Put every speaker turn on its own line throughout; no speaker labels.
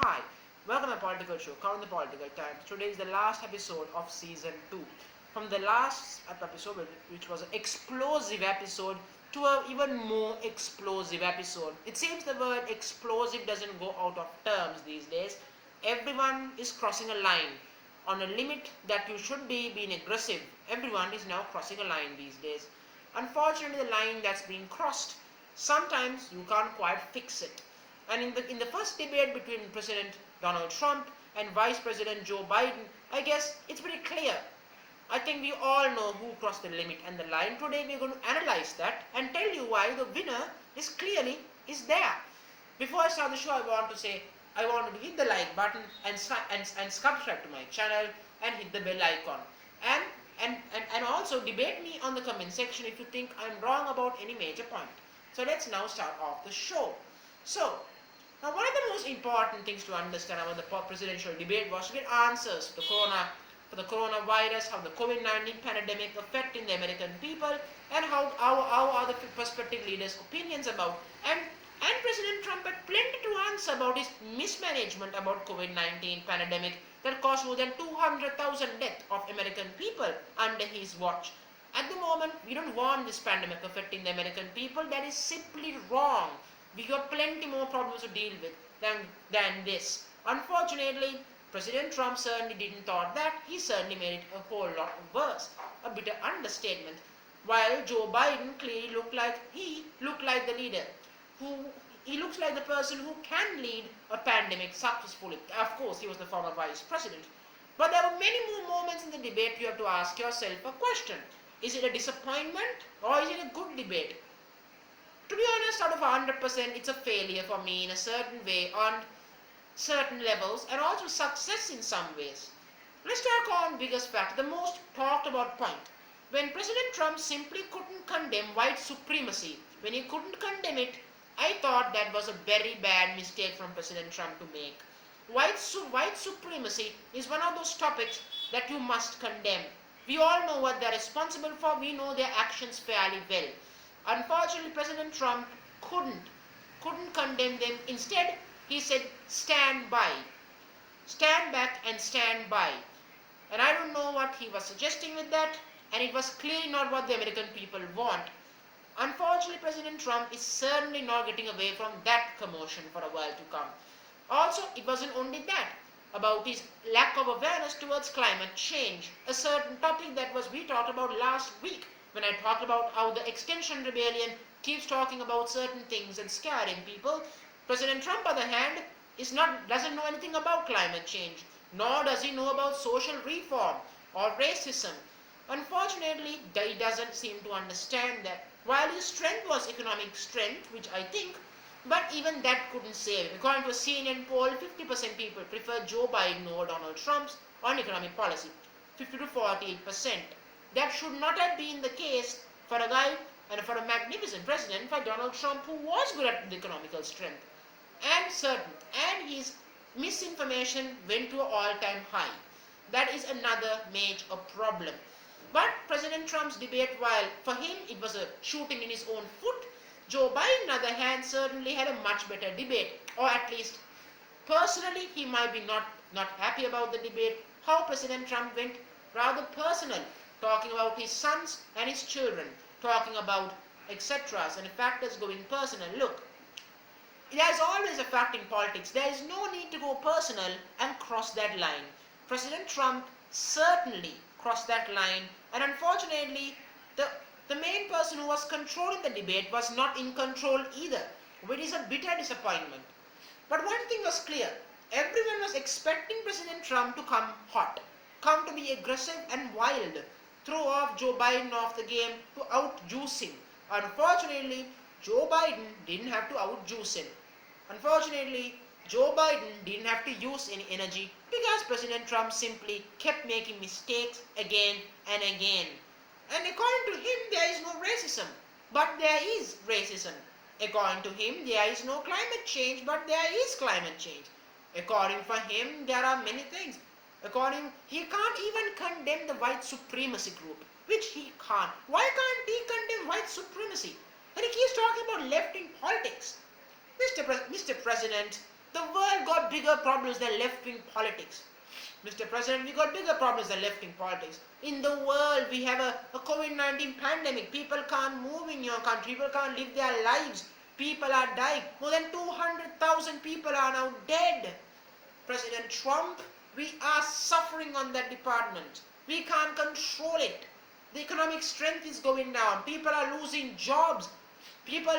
Hi, welcome to my political show, Count the Political Times. Today is the last episode of season 2. From the last episode, which was an explosive episode, to an even more explosive episode. It seems the word explosive doesn't go out of terms these days. Everyone is crossing a line on a limit that you should be being aggressive. Everyone is now crossing a line these days. Unfortunately, the line that's being crossed, sometimes you can't quite fix it. And in the first debate between President Donald Trump and Vice President Joe Biden, I guess it's pretty clear. I think we all know who crossed the limit and the line. Today we're going to analyze that and tell you why the winner is there. Before I start the show, I want to hit the like button and subscribe to my channel and hit the bell icon. And and also debate me on the comment section if you think I'm wrong about any major point. So let's now start off the show. So now, one of the most important things to understand about the presidential debate was to get answers for the coronavirus, how the COVID-19 pandemic affecting the American people, and how are the prospective leaders' opinions about. And President Trump had plenty to answer about his mismanagement about COVID-19 pandemic that caused more than 200,000 deaths of American people under his watch. At the moment, we don't want this pandemic affecting the American people. That is simply wrong. We got plenty more problems to deal with than this. Unfortunately, President Trump certainly didn't thought that. He certainly made it a whole lot worse. A bitter understatement. While Joe Biden clearly looked like the leader he looks like the person who can lead a pandemic successfully. Of course, he was the former vice president. But there were many more moments in the debate you have to ask yourself a question. Is it a disappointment or is it a good debate? To be honest, out of 100%, it's a failure for me in a certain way on certain levels and also success in some ways. Let's talk on biggest fact, the most talked about point. When President Trump simply couldn't condemn white supremacy, when he couldn't condemn it, I thought that was a very bad mistake from President Trump to make. White supremacy is one of those topics that you must condemn. We all know what they're responsible for. We know their actions fairly well. Unfortunately, President Trump couldn't condemn them. Instead, he said, stand by. Stand back and stand by. And I don't know what he was suggesting with that. And it was clearly not what the American people want. Unfortunately, President Trump is certainly not getting away from that commotion for a while to come. Also, it wasn't only that. About his lack of awareness towards climate change. A certain topic that we talked about last week. When I talked about how the Extinction Rebellion keeps talking about certain things and scaring people, President Trump, on the other hand, doesn't know anything about climate change, nor does he know about social reform or racism. Unfortunately, he doesn't seem to understand that. While his strength was economic strength, which I think, but even that couldn't save him. According to a CNN poll, 50% people prefer Joe Biden over Donald Trump's on economic policy, 50 to 48%. That should not have been the case for a guy and for a magnificent president, for Donald Trump, who was good at the economical strength and his misinformation went to an all-time high. That is another major problem. But President Trump's debate, while for him it was a shooting in his own foot, Joe Biden, on the other hand, certainly had a much better debate, or at least personally he might be not happy about the debate. How President Trump went rather personal, talking about his sons and his children, talking about etc. and factors going personal. Look, there's always a fact in politics. There is no need to go personal and cross that line. President Trump certainly crossed that line, and unfortunately, the main person who was controlling the debate was not in control either, which is a bitter disappointment. But one thing was clear. Everyone was expecting President Trump to come hot, come to be aggressive and wild, throw off Joe Biden off the game, to outjuice him. Unfortunately, Joe Biden didn't have to outjuice him. Unfortunately, Joe Biden didn't have to use any energy because President Trump simply kept making mistakes again and again. And according to him, there is no racism, but there is racism. According to him, there is no climate change, but there is climate change. According for him, there are many things. He can't even condemn the white supremacy group, which he can't. Why can't he condemn white supremacy? And he keeps talking about left in politics. Mr. President, The world got bigger problems than left-wing politics. Mr. President, we got bigger problems than left-wing politics. In the world, we have a COVID-19 pandemic. People can't move in your country. People can't live their lives. People are dying. More than 200,000 people are now dead. President Trump, we are suffering on that department. We can't control it. The economic strength is going down. People are losing jobs. People,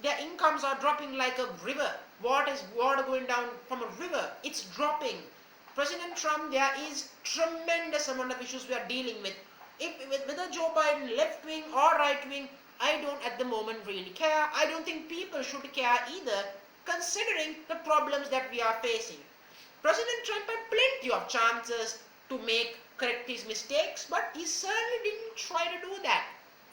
their incomes are dropping like a river. Water going down from a river. It's dropping. President Trump, there is tremendous amount of issues we are dealing with. Whether Joe Biden left wing or right wing, I don't at the moment really care. I don't think people should care either, considering the problems that we are facing. President Trump had plenty of chances to correct his mistakes, but he certainly didn't try to do that.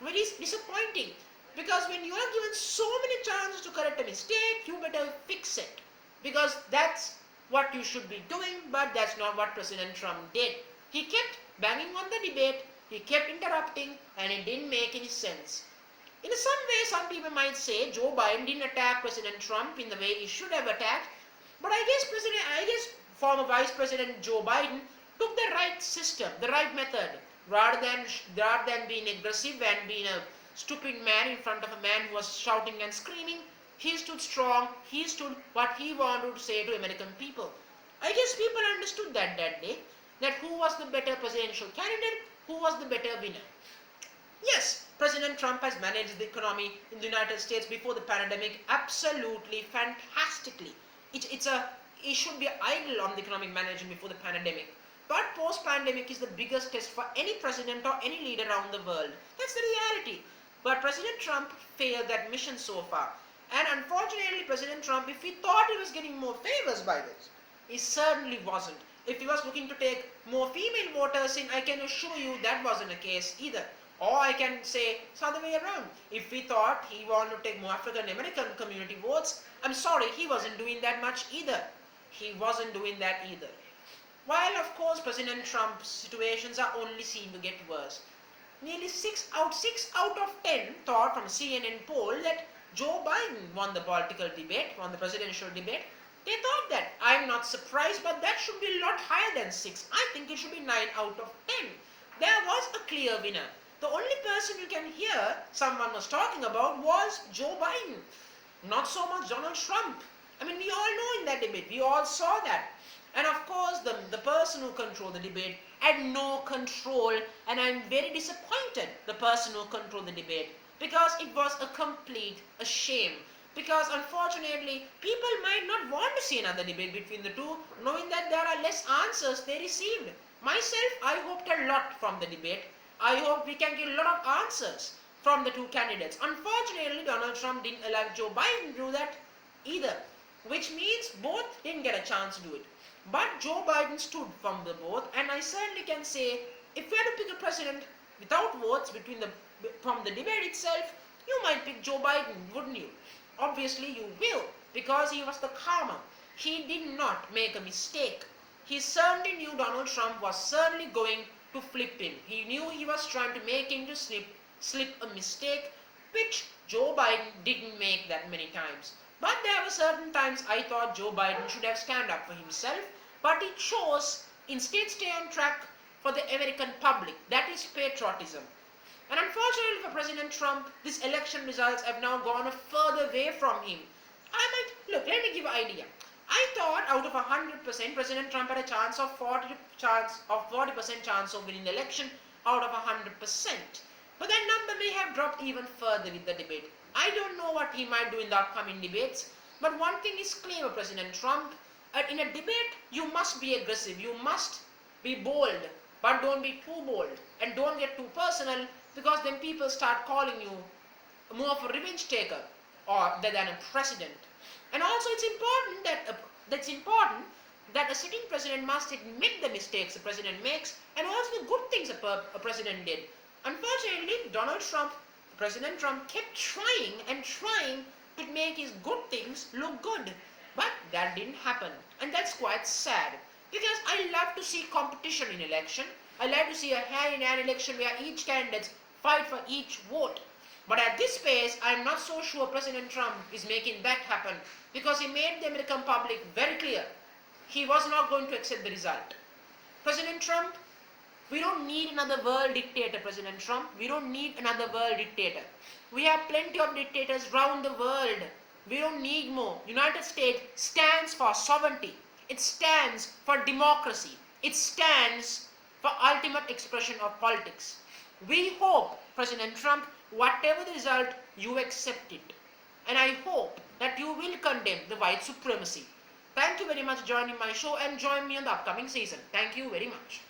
Very disappointing, because when you are given so many chances to correct a mistake, you better fix it, because that's what you should be doing, but that's not what President Trump did. He kept banging on the debate, he kept interrupting, and it didn't make any sense. In some way, some people might say Joe Biden didn't attack President Trump in the way he should have attacked, but I guess former Vice President Joe Biden took the right system, the right method, rather than being aggressive and being a stupid man in front of a man who was shouting and screaming. He stood strong. He stood what he wanted to say to American people. I guess people understood that day, that who was the better presidential candidate, who was the better winner. Yes, President Trump has managed the economy in the United States before the pandemic absolutely fantastically. It should be idle on the economic management before the pandemic. But post-pandemic is the biggest test for any president or any leader around the world. That's the reality. But President Trump failed that mission so far. And unfortunately, President Trump, if he thought he was getting more favors by this, he certainly wasn't. If he was looking to take more female voters in, I can assure you that wasn't the case either. Or I can say it's the other way around. If he thought he wanted to take more African American community votes, I'm sorry, he wasn't doing that much either. He wasn't doing that either. While of course President Trump's situations are only seen to get worse. Nearly 6 out of 10 thought from a CNN poll that Joe Biden won the presidential debate. They thought that. I'm not surprised, but that should be a lot higher than 6. I think it should be 9 out of 10. There was a clear winner. The only person you can hear someone was talking about was Joe Biden. Not so much Donald Trump. I mean, we all know in that debate, we all saw that. And of course, the person who controlled the debate had no control, and I'm very disappointed, the person who controlled the debate, because it was a shame. Because unfortunately, people might not want to see another debate between the two, knowing that there are less answers they received. Myself, I hoped a lot from the debate. I hope we can get a lot of answers from the two candidates. Unfortunately, Donald Trump didn't allow Joe Biden to do that either, which means both didn't get a chance to do it. But Joe Biden stood from the both, and I certainly can say, if we had to pick a president without votes from the debate itself, you might pick Joe Biden, wouldn't you? Obviously you will, because he was the calmer. He did not make a mistake. He certainly knew Donald Trump was certainly going to flip him. He knew he was trying to make him to slip a mistake, which Joe Biden didn't make that many times. But there were certain times I thought Joe Biden should have stand up for himself, but he chose instead stay on track for the American public. That is patriotism. And unfortunately for President Trump, these election results have now gone a further way from him. Let me give an idea. I thought out of 100%, President Trump had a chance of 40% chance of winning the election out of 100%. But that number may have dropped even further with the debate. I don't know what he might do in the upcoming debates, but one thing is clear, President Trump. In a debate, you must be aggressive, you must be bold, but don't be too bold and don't get too personal, because then people start calling you more of a revenge taker than a president. And also it's important that a sitting president must admit the mistakes the president makes and also the good things a president did. Unfortunately, President Trump kept trying and trying to make his good things look good. But that didn't happen. And that's quite sad. Because I love to see competition in election. I like to see a hand-in-hand election where each candidate fight for each vote. But at this pace, I am not so sure President Trump is making that happen, because he made the American public very clear he was not going to accept the result. President Trump, we don't need another world dictator, President Trump. We don't need another world dictator. We have plenty of dictators around the world. We don't need more. United States stands for sovereignty. It stands for democracy. It stands for ultimate expression of politics. We hope, President Trump, whatever the result, you accept it. And I hope that you will condemn the white supremacy. Thank you very much for joining my show, and join me on the upcoming season. Thank you very much.